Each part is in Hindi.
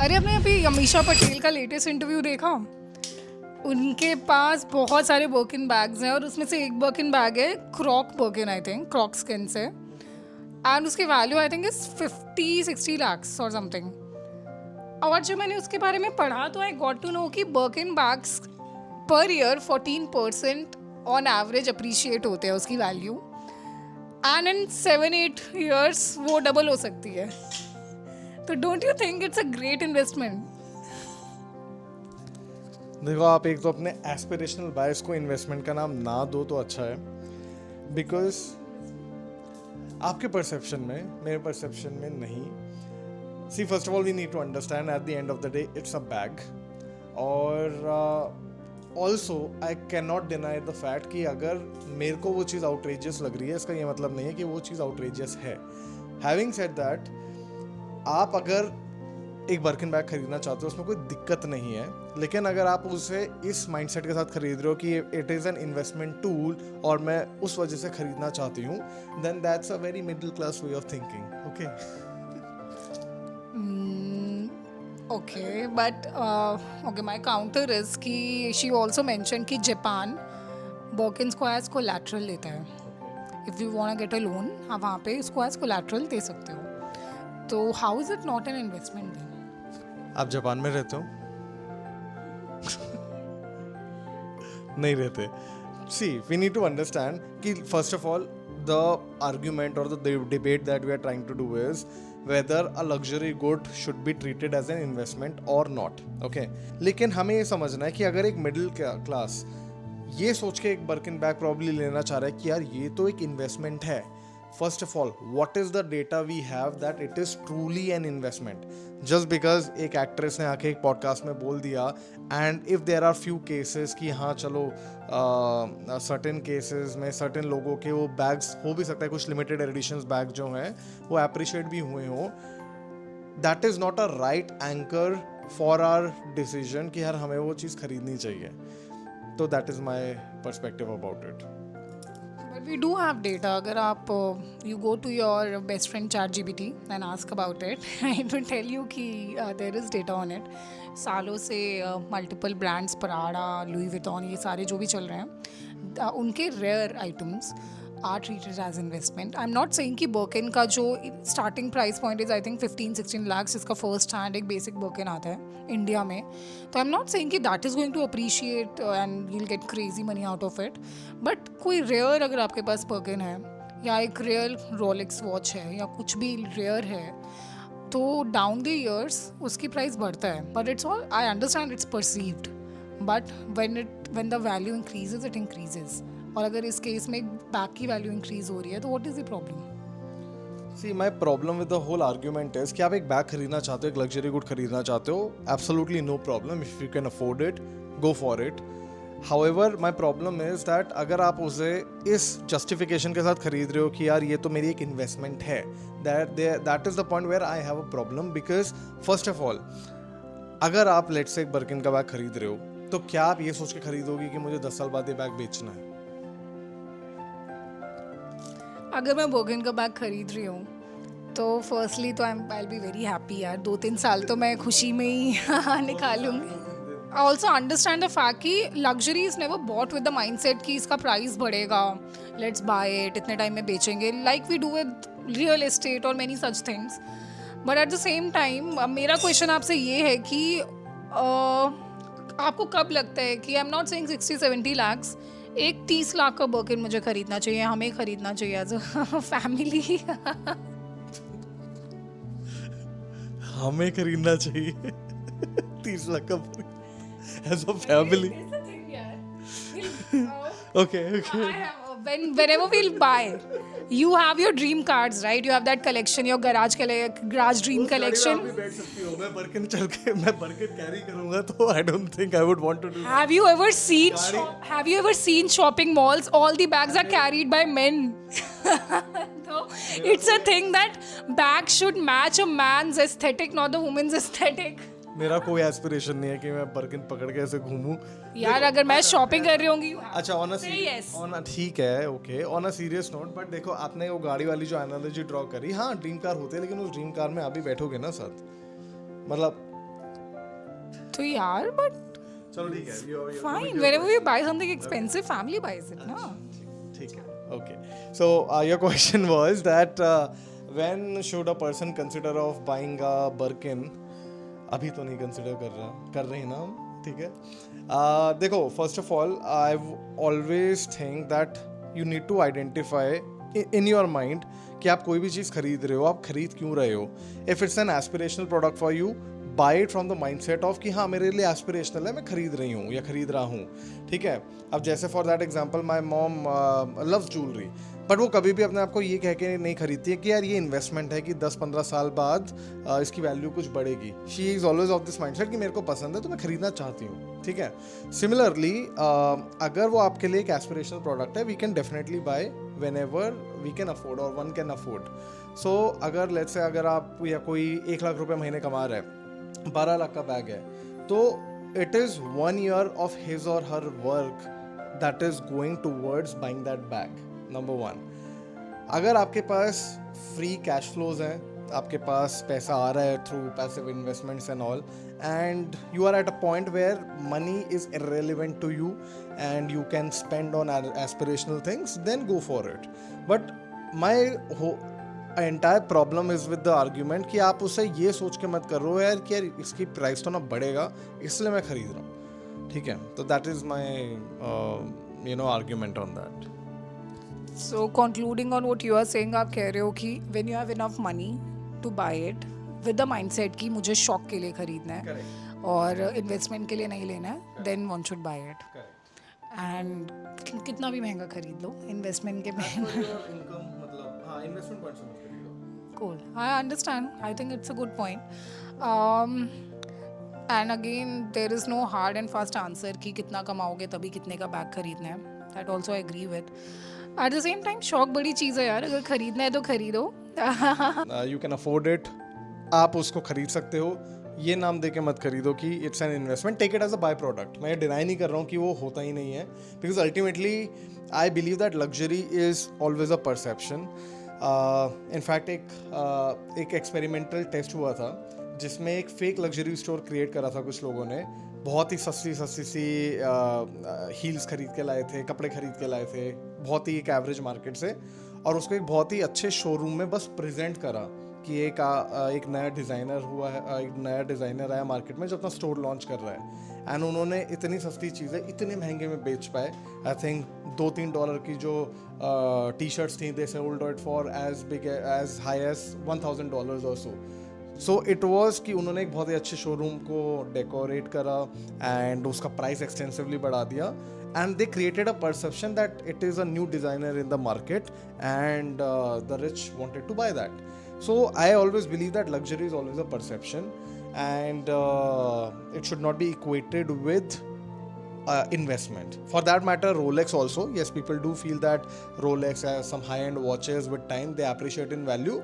अरे आपने अभी अमीषा पटेल का लेटेस्ट इंटरव्यू देखा? उनके पास बहुत सारे बर्किन बैग्स हैं और उसमें से एक बर्किन बैग है क्रॉक बर्किन, आई थिंक क्रॉक स्किन से, एंड उसकी value I think is 50-60 lakhs और समथिंग। और जो मैंने उसके बारे में पढ़ा तो आई गॉट टू नो कि Birkin bags per year 14% on average appreciate होते हैं उसकी वैल्यू, एंड इन 7-8 years वो डबल हो सकती है। तो don't you think it's a great investment? देखो, आप एक तो अपने एस्पिरेशनल बायस को इन्वेस्टमेंट का नाम ना दो तो अच्छा है, बिकॉज आपके परसेप्शन में, मेरे परसेप्शन में नहीं। See, first of all we need to understand at the end of the day it's a bag, और also I can not deny the fact कि अगर मेरे को वो चीज़ आउटरेजियस लग रही है, इसका ये मतलब नहीं है कि वो चीज़ आउटरेजियस है। हैविंग सेड दैट, आप अगर एक बर्किन बैग खरीदना चाहते हो उसमें कोई दिक्कत नहीं है, लेकिन अगर आप उसे इस माइंडसेट के साथ खरीद रहे हो कि it is an investment tool और मैं उस वजह से खरीदना चाहती हूँ, then that's a very middle class way of thinking. Okay Okay, but okay, my counter is कि she also mentioned कि जापान Birkins को as collateral लेता है। If you want to get a loan, आप वहाँ पे इसको as collateral दे सकते हो। तो how is it not an investment then? आप जापान में रहते हो? नहीं रहते। See, we need to understand कि first of all the argument और the debate that we are trying to do is whether a luxury good should be treated as an investment or not. Okay, लेकिन हमें ये समझना है कि अगर एक मिडिल क्लास ये सोच के एक बर्किन बैग प्रॉब्ली लेना चाह रहा है कि यार ये तो एक इन्वेस्टमेंट है, first of all what is the data we have that it is truly an investment? Just because एक एक्ट्रेस ने आके एक पॉडकास्ट में बोल दिया, and if there are few cases कि हाँ चलो सर्टेन केसेस में सर्टेन लोगों के वो बैग्स हो भी सकता है, कुछ लिमिटेड एडिशंस बैग जो हैं वो अप्रिशिएट भी हुए हों, that is not a right anchor for our decision कि यार हमें वो चीज़ खरीदनी चाहिए। तो that is my perspective about it. But we do have data. अगर आप you go to your best friend ChatGPT and ask about it, it will tell you कि there is data on it. सालों से multiple brands, Prada, Louis Vuitton, ये सारे जो भी चल रहे हैं, उनके rare items are treated as investment. I am not saying कि बर्किन का जो starting price point is I think 15-16 lakhs, इसका फर्स्ट हैंड एक बेसिक बर्किन आता है इंडिया में, तो आई एम नॉट सेइंग कि that is going to appreciate and you will get crazy money out of it. But कोई रेयर अगर आपके पास बर्किन है या एक रेयर रोलेक्स वॉच है या कुछ भी रेयर है, तो डाउन द ईयर्स उसकी प्राइस बढ़ता है। But it's all, I understand it's perceived, but when the value increases it increases. और अगर इस केस में बैग की वैल्यू इंक्रीज हो रही है तो what is the problem? See, my problem with the whole argument is कि आप एक बैग खरीदना चाहते हो, एक लग्जरी गुड खरीदना चाहते हो, absolutely no problem, if you can afford it go for it. However my problem is that अगर आप उसे इस जस्टिफिकेशन के साथ खरीद रहे हो कि यार ये तो मेरी एक इन्वेस्टमेंट है, that is the point where I have a problem. Because first of all, अगर आप लेट्स से एक बर्किन का बैग खरीद रहे हो तो क्या आप ये सोच के खरीदोगे कि मुझे 10 साल बाद ये बैग बेचना है? अगर मैं बर्किन का बैग खरीद रही हूँ तो फर्स्टली तो I will be very happy यार, 2-3 साल तो मैं खुशी में ही निकालूंगी। I also understand the fact कि luxury is never bought with the mindset कि इसका प्राइस बढ़ेगा, लेट्स बाय इट, इतने टाइम में बेचेंगे, like we do with real estate और many such things. But at the same time मेरा क्वेश्चन आपसे ये है कि आपको कब लगता है कि I am not saying 60-70 lakhs, एक 30 लाख का बर्किन मुझे खरीदना चाहिए, हमें खरीदना चाहिए एज अ फैमिली? हमें खरीदना चाहिए 30 लाख का as a family? Okay. Whenever we'll buy, you have your dream cars, right? You have that collection, your garage dream collection. बैठ सकती हो, मैं बर्किन चल के मैं बर्किन कैरी करूंगा तो I don't think I would want to do that. Have you ever seen shopping malls? All the bags are carried by men. So it's a thing that bags should match a man's aesthetic, not the woman's aesthetic. मेरा कोई एस्पिरेशन नहीं है कि मैं बर्किन पकड़ के ऐसे घूमूं यार अगर मैं शॉपिंग कर रही होंगी। अच्छा, ठीक है, okay, on a serious note, but देखो आपने वो गाड़ी वाली जो एनालॉजी ड्रॉ करी, हाँ ड्रीम कार होते हैं, लेकिन उस ड्रीम कार में आप भी बैठोगे ना साथ, मतलब तो यार बट चलो ठीक है, fine, whenever you buy something expensive, family buys it, na? ठीक है, okay. So your question was that when should a person consider of buying a Birkin? अभी तो नहीं कंसिडर कर रहे हैं ना हम, ठीक है. देखो, first of all I always think that you need to identify in your mind कि आप कोई भी चीज़ खरीद रहे हो, आप खरीद क्यों रहे हो. If it's an aspirational product for you, buy it from the mindset of कि हाँ मेरे लिए एस्पिरेशनल है, मैं खरीद रही हूँ या खरीद रहा हूँ, ठीक है. अब जैसे for that example my mom loves jewellery, but वो कभी भी अपने आप को ये कह के नहीं खरीदती है कि यार ये इन्वेस्टमेंट है कि 10-15 साल बाद इसकी वैल्यू कुछ बढ़ेगी. She is always of this mindset कि मेरे को पसंद है तो मैं खरीदना चाहती हूँ, ठीक है. सिमिलरली अगर वो आपके लिए एक एस्पिरेशनल प्रोडक्ट है, we can definitely buy whenever we can afford और वन कैन अफोर्ड. सो अगर लेट्स से अगर आप या कोई 1 लाख रुपए महीने कमा रहा है, 12 लाख का बैग है, तो it is 1 year of his or her work that is going towards buying that bag. Number 1. अगर आपके पास फ्री कैश फ्लोज हैं, आपके पास पैसा आ रहा है through passive investments and all, and you are at a point where money is irrelevant to you and you can spend on aspirational things, then go for it. But my entire problem is with the argument कि आप उसे ये सोच के मत कर रहे हो यार कि यार इसकी प्राइस तो ना बढ़ेगा इसलिए मैं खरीद रहा हूँ, ठीक है. तो that is my argument on that. So concluding on what you are saying, आप कह रहे हो कि when you have enough money to buy it with the mindset कि मुझे शौक के लिए खरीदना है और इन्वेस्टमेंट के लिए नहीं लेना है, then one should buy it. And कितना भी महंगा खरीद लो, इन्वेस्टमेंट के Cool. I understand. I think it's a good point. And again, there is no hard and fast answer कि कितना कमाओगे तभी कितने का बैग खरीदना है. That also I agree with. At the same time, शौक बड़ी चीज़ है यार, अगर खरीदना है तो खरीदो. You can afford it. आप उसको खरीद सकते हो. ये नाम दे के मत खरीदो कि it's an investment. Take it as a buy product. मैं डिनाई नहीं कर रहा हूँ कि वो होता ही नहीं है, because ultimately I believe that luxury is always a perception. In fact एक एक्सपेरिमेंटल टेस्ट हुआ था जिसमें एक फेक लग्जरी स्टोर क्रिएट करा था कुछ लोगों ने. बहुत ही सस्ती सी हील्स खरीद के लाए थे, कपड़े खरीद के लाए थे बहुत ही एक एवरेज मार्केट से, और उसको एक बहुत ही अच्छे शोरूम में बस प्रेजेंट करा कि एक नया डिज़ाइनर हुआ है, एक नया डिज़ाइनर आया मार्केट में जो अपना स्टोर लॉन्च कर रहा है. एंड उन्होंने इतनी सस्ती चीज़ें इतने महंगे में बेच पाए. आई थिंक $2-3 की जो टी शर्ट्स थी, they sold it for as high as $1,000 और सो इट वॉज कि उन्होंने एक बहुत ही अच्छे शोरूम को डेकोरेट करा एंड उसका प्राइस एक्सटेंसिवली बढ़ा दिया, and they created a perception that it is a new designer in the market and the rich wanted to buy that. So I always believe that luxury is always a perception, and it should not be equated with investment. For that matter, Rolex also. Yes, people do feel that Rolex has some high-end watches with time they appreciate in value,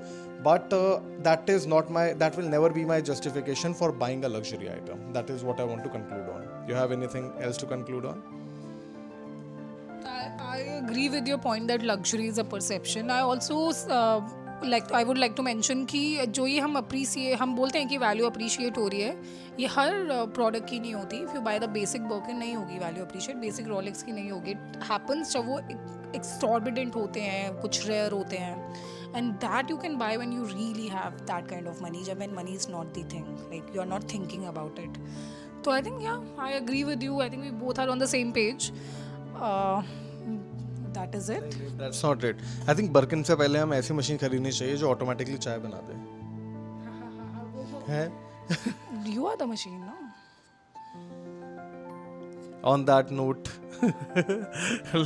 but that will never be my justification for buying a luxury item. That is what I want to conclude on. You have anything else to conclude on? I agree with your point that luxury is a perception. I also I would like to mention कि जो ये हम बोलते हैं कि वैल्यू अप्रिशिएट हो रही है, ये हर प्रोडक्ट की नहीं होती. If you buy the basic Birkin नहीं होगी वैल्यू अप्रिशिएट, बेसिक रोलेक्स की नहीं होगी. इट हैपन्स जब वो एक्सटॉर्बिडेंट होते हैं, कुछ रेयर होते हैं, and that you can buy when you really have that kind of money, जब when money is not the thing, like you are not thinking about it. तो I think I agree with you. I think we both are on the same page. That is it. That's not it. I think Birkin से पहले हम ऐसी मशीन खरीदनी चाहिए जो ऑटोमेटिकली चाय बना दे. हैं? You are the machine, no? On that note,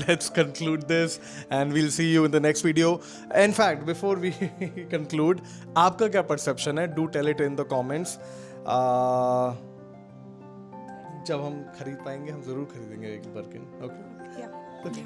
let's conclude this and we'll see you in the next video. In fact, before we conclude, आपका क्या perception है? Do tell it in the comments. जब हम खरीद पाएंगे हम ज़रूर खरीदेंगे एक Birkin. Okay? Yeah. Okay.